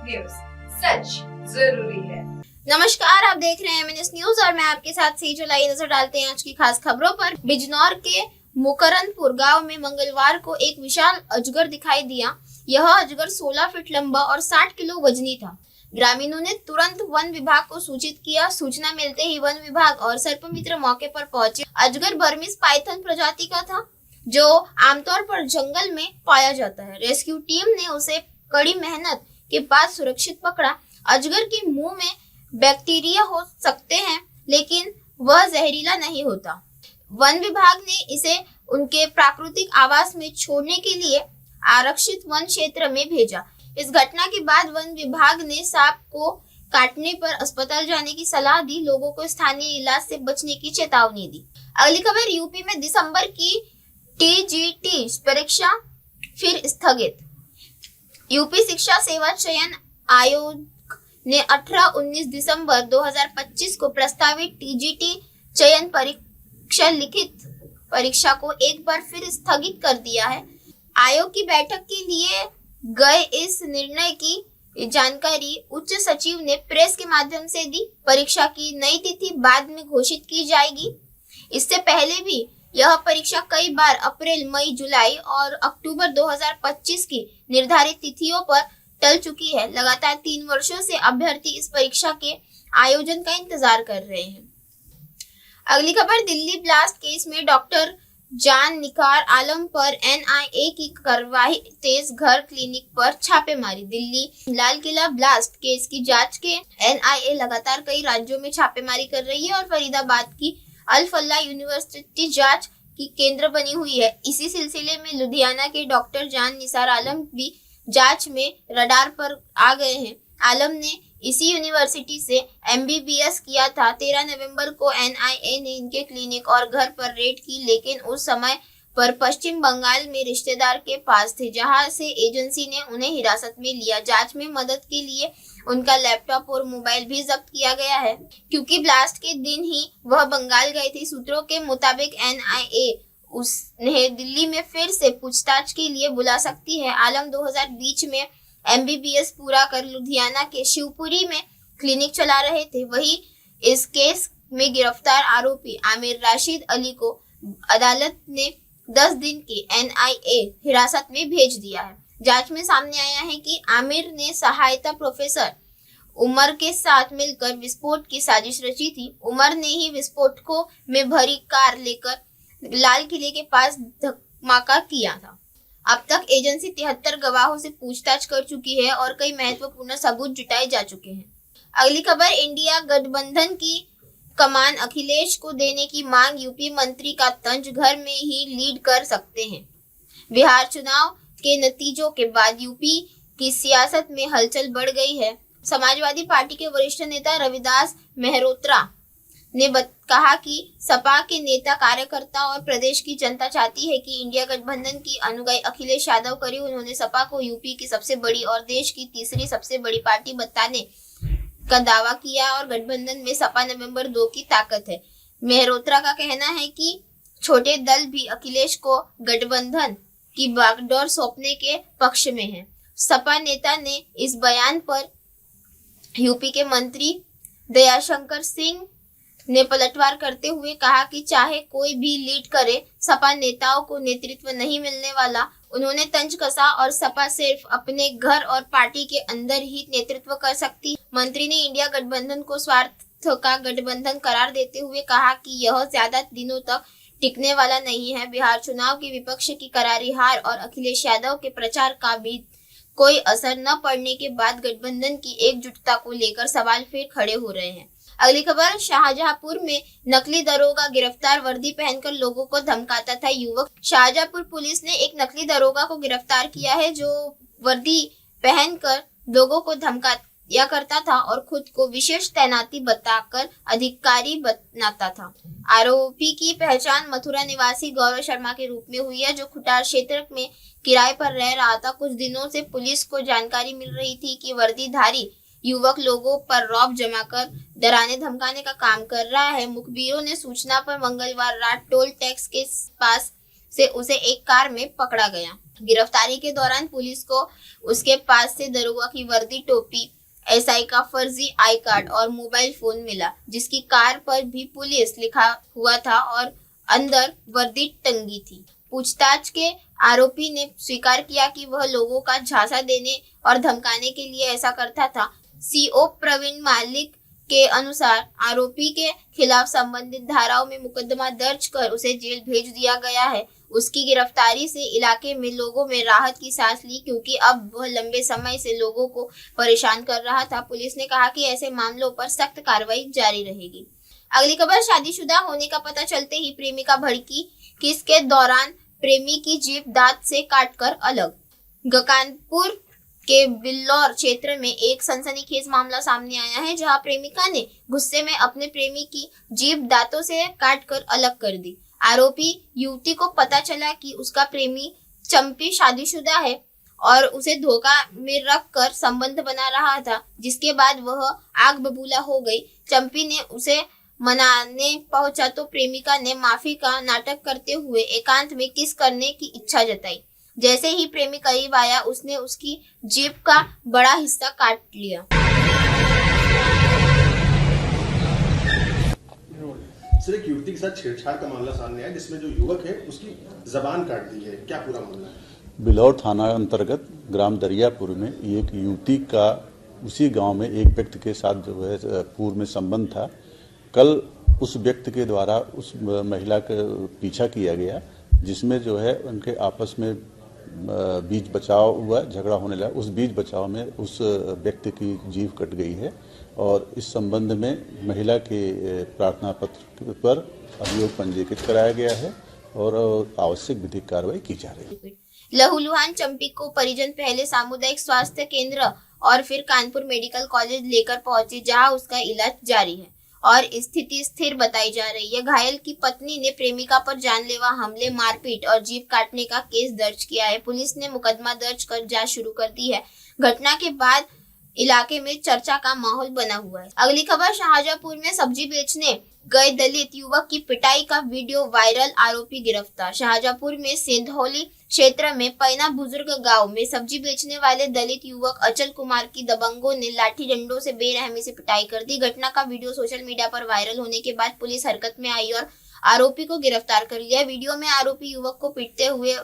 News, सच जरूरी है। नमस्कार, आप देख रहे हैं एमएनएस न्यूज और मैं आपके साथ सेजल। आइए नजर डालते हैं आज की खास खबरों पर। बिजनौर के मुकरनपुर गांव में मंगलवार को एक विशाल अजगर दिखाई दिया। यह अजगर 16 फीट लंबा और 60 किलो वजनी था। ग्रामीणों ने तुरंत वन विभाग को सूचित किया। सूचना मिलते ही वन विभाग और सर्पमित्र मौके पर पहुंचे। अजगर बर्मीज पाइथन प्रजाति का था, जो आमतौर पर जंगल में पाया जाता है। रेस्क्यू टीम ने उसे कड़ी मेहनत के बाद सुरक्षित पकड़ा। अजगर के मुंह में बैक्टीरिया हो सकते हैं, लेकिन वह जहरीला नहीं होता। वन विभाग ने इसे उनके प्राकृतिक आवास में छोड़ने के लिए आरक्षित वन क्षेत्र में भेजा। इस घटना के बाद वन विभाग ने सांप को काटने पर अस्पताल जाने की सलाह दी। लोगों को स्थानीय इलाज से बचने की चेतावनी दी। अगली खबर, यूपी में दिसंबर की टीजीटी परीक्षा फिर स्थगित। यूपी शिक्षा सेवा चयन आयोग ने 18-19 दिसंबर 2025 को प्रस्तावित टीजीटी चयन परीक्षा लिखित परीक्षा को एक बार फिर स्थगित कर दिया है। आयोग की बैठक के लिए गए इस निर्णय की जानकारी उच्च सचिव ने प्रेस के माध्यम से दी। परीक्षा की नई तिथि बाद में घोषित की जाएगी। इससे पहले भी यह परीक्षा कई बार अप्रैल, मई, जुलाई और अक्टूबर 2025 की निर्धारित तिथियों पर टल चुकी है। लगातार 3 वर्षों से अभ्यर्थी इस परीक्षा के आयोजन का इंतजार कर रहे हैं। अगली खबर, दिल्ली ब्लास्ट केस में डॉक्टर जान निसार आलम पर एनआईए की कार्रवाई तेज। घर क्लिनिक पर छापेमारी। दिल्ली लाल किला ब्लास्ट केस की जांच के एनआईए लगातार कई राज्यों में छापेमारी कर रही है और फरीदाबाद की अल फल्ला यूनिवर्सिटी जांच की केंद्र बनी हुई है। इसी सिलसिले में लुधियाना के डॉक्टर जान निसार आलम भी जांच में रडार पर आ गए हैं। आलम ने इसी यूनिवर्सिटी से एमबीबीएस किया था। 13 नवंबर को एनआईए ने इनके क्लिनिक और घर पर रेड की, लेकिन उस समय पर पश्चिम बंगाल में रिश्तेदार के पास थे, जहां से एजेंसी ने उन्हें हिरासत में लिया। जांच में मदद के लिए उनका लैपटॉप और मोबाइल भी जब्त किया गया है, क्योंकि ब्लास्ट के दिन ही वह बंगाल गए थे। सूत्रों के मुताबिक एनआईए उन्हें दिल्ली में फिर से पूछताछ के लिए बुला सकती है। आलम 2020 में एमबीबीएस पूरा कर लुधियाना के शिवपुरी में क्लिनिक चला रहे थे। वही इस केस में गिरफ्तार आरोपी आमिर राशिद अली को अदालत ने 10 दिन की एनआईए हिरासत में भेज दिया है। जांच में सामने आया है कि आमिर ने सहायता प्रोफेसर उमर के साथ मिलकर विस्फोट की साजिश रची थी। उमर ने ही विस्फोटकों में भरी कार लेकर लाल किले के पास धमाका किया था। अब तक एजेंसी 73 गवाहों से पूछताछ कर चुकी है और कई महत्वपूर्ण सबूत जुटाए जा चुके हैं। अगली खबर, इंडिया गठबंधन की कमान अखिलेश को देने की मांग। यूपी मंत्री का तंज, घर में ही लीड कर सकते हैं। बिहार चुनाव के नतीजों के बाद यूपी की सियासत में हलचल बढ़ गई है। समाजवादी पार्टी के वरिष्ठ नेता रविदास मेहरोत्रा ने कहा कि सपा के नेता, कार्यकर्ता और प्रदेश की जनता चाहती है कि इंडिया गठबंधन की अनुगामी अखिलेश यादव करे। उन्होंने सपा को यूपी की सबसे बड़ी और देश की तीसरी सबसे बड़ी पार्टी बताने का दावा किया और गठबंधन में सपा नवंबर 2 की ताकत है। मेहरोत्रा का कहना है कि छोटे दल भी अखिलेश को गठबंधन की बागडोर सौंपने के पक्ष में है। सपा नेता ने इस बयान पर यूपी के मंत्री दयाशंकर सिंह ने पलटवार करते हुए कहा कि चाहे कोई भी लीड करे, सपा नेताओं को नेतृत्व नहीं मिलने वाला। उन्होंने तंज कसा और सपा सिर्फ अपने घर और पार्टी के अंदर ही नेतृत्व कर सकती। मंत्री ने इंडिया गठबंधन को स्वार्थ का गठबंधन करार देते हुए कहा कि यह ज्यादा दिनों तक टिकने वाला नहीं है। बिहार चुनाव की विपक्ष की करारी हार और अखिलेश यादव के प्रचार का भी कोई असर न पड़ने के बाद गठबंधन की एकजुटता को लेकर सवाल फिर खड़े हो रहे हैं। अगली खबर, शाहजहांपुर में नकली दरोगा गिरफ्तार। वर्दी पहनकर लोगों को धमकाता था युवक। शाहजहांपुर पुलिस ने एक नकली दरोगा को गिरफ्तार किया है, जो वर्दी पहनकर लोगों को धमकाया करता था और खुद को विशेष तैनाती बताकर अधिकारी बनाता था। आरोपी की पहचान मथुरा निवासी गौरव शर्मा के रूप में हुई है, जो खुटार क्षेत्र में किराए पर रह रहा था। कुछ दिनों से पुलिस को जानकारी मिल रही थी कि वर्दीधारी युवक लोगों पर रौब जमाकर डराने धमकाने का काम कर रहा है। मुखबिरों ने सूचना पर मंगलवार रात टोल टैक्स के पास से उसे एक कार में पकड़ा गया। गिरफ्तारी के दौरान पुलिस को उसके पास से दरोगा की वर्दी, टोपी, एसआई का फर्जी आई कार्ड और मोबाइल फोन मिला, जिसकी कार पर भी पुलिस लिखा हुआ था और अंदर वर्दी टंगी थी। पूछताछ के आरोपी ने स्वीकार किया कि वह लोगों का झांसा देने और धमकाने के लिए ऐसा करता था। सीओ प्रवीण मलिक के अनुसार आरोपी के खिलाफ संबंधित धाराओं में मुकदमा दर्ज कर उसे जेल भेज दिया गया है। उसकी गिरफ्तारी से इलाके में लोगों में राहत की सांस ली, क्योंकि अब वह लंबे समय से लोगों को परेशान कर रहा था। पुलिस ने कहा कि ऐसे मामलों पर सख्त कार्रवाई जारी रहेगी। अगली खबर, शादीशुदा होने का पता चलते ही प्रेमिका भड़की, किस के दौरान प्रेमी की जीभ दांत से काटकर अलग। गकानपुर के बिल्लौर क्षेत्र में एक सनसनीखेज मामला सामने आया है, जहां प्रेमिका ने गुस्से में अपने प्रेमी की जीभ दांतों से काटकर अलग कर दी। आरोपी युवती को पता चला कि उसका प्रेमी चंपी शादीशुदा है और उसे धोखा में रखकर संबंध बना रहा था, जिसके बाद वह आग बबूला हो गई। चंपी ने उसे मनाने पहुंचा तो प्रेमिका ने माफी का नाटक करते हुए एकांत में किस करने की इच्छा जताई। जैसे ही प्रेमी करीब आया, उसने उसकी जीभ का बड़ा हिस्सा काट लिया। सर, एक युवती के साथ छेड़छाड़ का मामला सामने आया, जिसमें जो युवक है उसकी जबान काट दी है, क्या पूरा मामला है? बिलौर थाना अंतर्गत ग्राम दरियापुर में एक युवती का उसी गांव में एक व्यक्ति के साथ जो है पूर्व में संबंध था। कल उस व्यक्ति के द्वारा उस महिला का पीछा किया गया, जिसमें जो है उनके आपस में बीच बचाव हुआ, झगड़ा होने लगा। उस बीच बचाव में उस व्यक्ति की जीभ कट गई है और इस संबंध में महिला के प्रार्थना पत्र पर अभियोग पंजीकृत कराया गया है और आवश्यक विधिक कार्रवाई की जा रही है। लहूलुहान चंपी को परिजन पहले सामुदायिक स्वास्थ्य केंद्र और फिर कानपुर मेडिकल कॉलेज लेकर पहुंचे, जहां उसका इलाज जारी है और स्थिति स्थिर बताई जा रही है। घायल की पत्नी ने प्रेमिका पर जानलेवा हमले, मारपीट और जीभ काटने का केस दर्ज किया है। पुलिस ने मुकदमा दर्ज कर जांच शुरू कर दी है। घटना के बाद इलाके में चर्चा का माहौल बना हुआ है। अगली खबर, शाहजहांपुर में सब्जी बेचने गए दलित युवक की पिटाई का वीडियो वायरल, आरोपी गिरफ्तार। शाहजहांपुर में सिंधौली क्षेत्र में पैना बुजुर्ग गांव में सब्जी बेचने वाले दलित युवक अचल कुमार की दबंगों ने लाठी डंडों से बेरहमी से पिटाई कर दी। घटना का वीडियो सोशल मीडिया पर वायरल होने के बाद पुलिस हरकत में आई और आरोपी को गिरफ्तार कर लिया। वीडियो में आरोपी युवक को पीटते हुए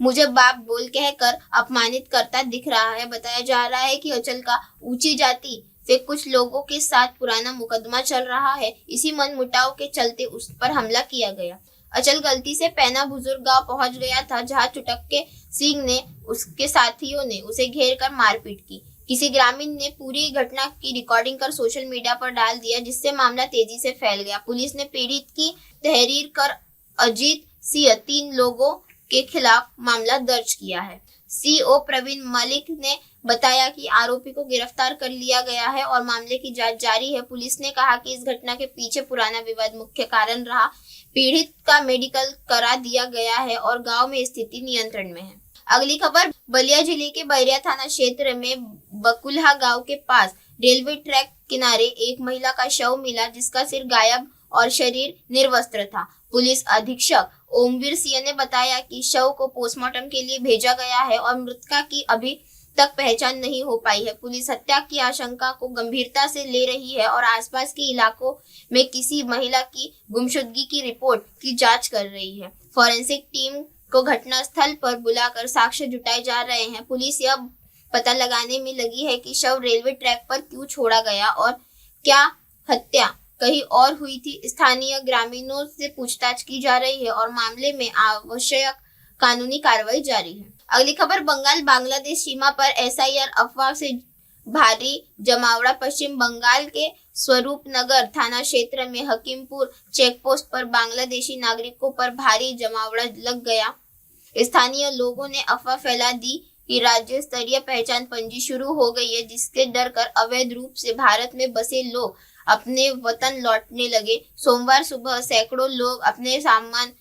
मुझे बाप बोल कहकर अपमानित करता दिख रहा है। बताया जा रहा है कि अचल का ऊंची जाति से कुछ लोगों के साथ पुराना मुकदमा चल रहा है। इसी मनमुटाव के चलते उस पर हमला किया गया। अचल गलती से पैना बुजुर्ग गांव पहुंच गया था, जहां चुटक्के सिंह ने उसके साथियों ने उसे घेर कर मारपीट की। किसी ग्रामीण ने पूरी घटना की रिकॉर्डिंग कर सोशल मीडिया पर डाल दिया, जिससे मामला तेजी से फैल गया। पुलिस ने पीड़ित की तहरीर कर अजीत सिंह 3 लोगों के खिलाफ मामला दर्ज किया है। सीओ प्रवीण मलिक ने बताया कि आरोपी को गिरफ्तार कर लिया गया है और मामले की जांच जारी है। पुलिस ने कहा कि इस घटना के पीछे पुराना विवाद मुख्य कारण रहा। पीड़ित का मेडिकल करा दिया गया है और गांव में स्थिति नियंत्रण में है। अगली खबर, बलिया जिले के बैरिया थाना क्षेत्र में बकुल्हा गांव के पास रेलवे ट्रैक किनारे एक महिला का शव मिला, जिसका सिर गायब और शरीर निर्वस्त्र था। पुलिस अधीक्षक ओमवीर सिंह ने बताया कि शव को पोस्टमार्टम के लिए भेजा गया है और मृतका की अभी तक पहचान नहीं हो पाई है। पुलिस हत्या की आशंका को गंभीरता से ले रही है और आसपास के इलाकों में किसी महिला की गुमशुदगी की रिपोर्ट की जांच कर रही है। फॉरेंसिक टीम को घटनास्थल पर बुलाकर साक्ष्य जुटाए जा रहे हैं। पुलिस यह पता लगाने में लगी है कि शव रेलवे ट्रैक पर क्यों छोड़ा गया और क्या हत्या कहीं और हुई थी। स्थानीय ग्रामीणों से पूछताछ की जा रही है और मामले में आवश्यक कानूनी कार्रवाई जारी है। अगली खबर, बंगाल बांग्लादेश सीमा पर एसआईआर अफवाह से भारी जमावड़ा। पश्चिम बंगाल के स्वरूप नगर थाना क्षेत्र में हकीमपुर चेकपोस्ट पर बांग्लादेशी नागरिकों पर भारी जमावड़ा लग गया। स्थानीय लोगों ने अफवाह फैला दी कि राज्य स्तरीय पहचान पंजी शुरू हो गई है, जिसके डर कर अवैध रूप से भारत में बसे लोग अपने वतन लौटने लगे। सोमवार सुबह सैकड़ों लोग अपने सामान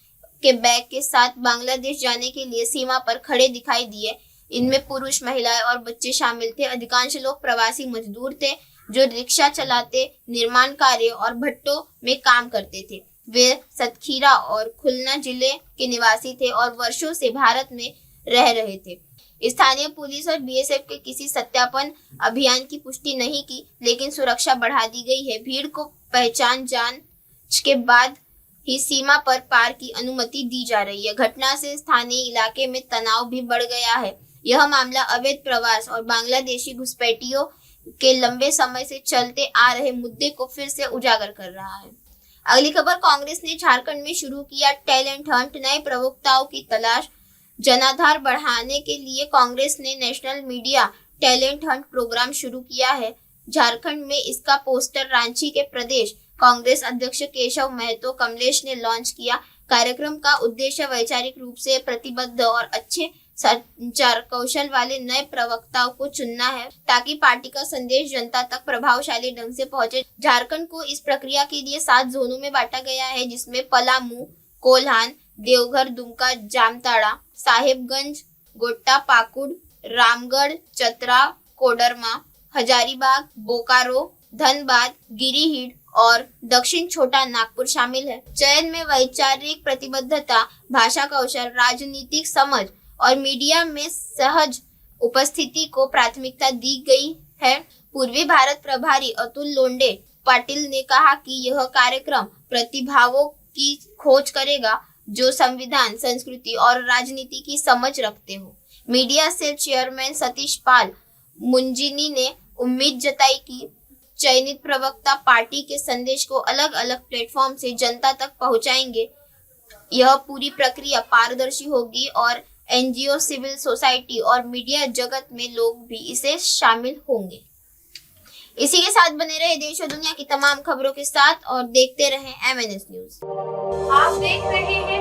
के बैग के साथ बांग्लादेश जाने के लिए सीमा पर खड़े दिखाई दिए। इनमें पुरुष, महिलाएं और बच्चे शामिल थे। अधिकांश लोग प्रवासी मजदूर थे जो रिक्शा चलाते, निर्माण कार्य और भट्टों में काम करते थे। वे सतखीरा और खुलना जिले के निवासी थे और वर्षों से भारत में रह रहे थे। स्थानीय पुलिस और बीएसएफ के किसी सत्यापन अभियान की पुष्टि नहीं की, लेकिन सुरक्षा बढ़ा दी गई है। भीड़ को पहचान जांच के बाद ही सीमा पर पार की अनुमति दी जा रही है। घटना से स्थानीय इलाके में तनाव भी बढ़ गया है। यह मामला अवैध प्रवास और बांग्लादेशी घुसपैठियों के लंबे समय से चलते आ रहे मुद्दे को फिर से उजागर कर रहा है। अगली खबर, कांग्रेस ने झारखंड में शुरू किया टैलेंट हंट, नए प्रवक्ताओं की तलाश। जनाधार बढ़ाने के लिए कांग्रेस ने national media talent hunt programme शुरू किया है। झारखंड में इसका पोस्टर रांची के प्रदेश कांग्रेस अध्यक्ष केशव महतो कमलेश ने लॉन्च किया। कार्यक्रम का उद्देश्य वैचारिक रूप से प्रतिबद्ध और अच्छे संचार कौशल वाले नए प्रवक्ताओं को चुनना है, ताकि पार्टी का संदेश जनता तक प्रभावशाली ढंग से पहुंचे। झारखंड को इस प्रक्रिया के लिए 7 जोनों में बांटा गया है, जिसमें पलामू, कोल्हान, देवघर, दुमका, जामताड़ा, साहेबगंज, गोड्डा, पाकुड़, रामगढ़, चतरा, कोडरमा, हजारीबाग, बोकारो, धनबाद, गिरिडीह और दक्षिण छोटा नागपुर शामिल है। चयन में वैचारिक प्रतिबद्धता, भाषा कौशल, राजनीतिक समझ और मीडिया में सहज उपस्थिति को प्राथमिकता दी गई है। पूर्वी भारत प्रभारी अतुल लोंडे पाटिल ने कहा कि यह कार्यक्रम प्रतिभाओं की खोज करेगा जो संविधान, संस्कृति और राजनीति की समझ रखते हो। मीडिया सेल चेयरमैन सतीश पाल मुंजिनी ने उम्मीद जताई कि चयनित प्रवक्ता पार्टी के संदेश को अलग अलग प्लेटफॉर्म से जनता तक पहुंचाएंगे। यह पूरी प्रक्रिया पारदर्शी होगी और एनजीओ, सिविल सोसाइटी और मीडिया जगत में लोग भी इसे शामिल होंगे। इसी के साथ बने रहे देश और दुनिया की तमाम खबरों के साथ और देखते रहें MNS न्यूज। आप देख रहे हैं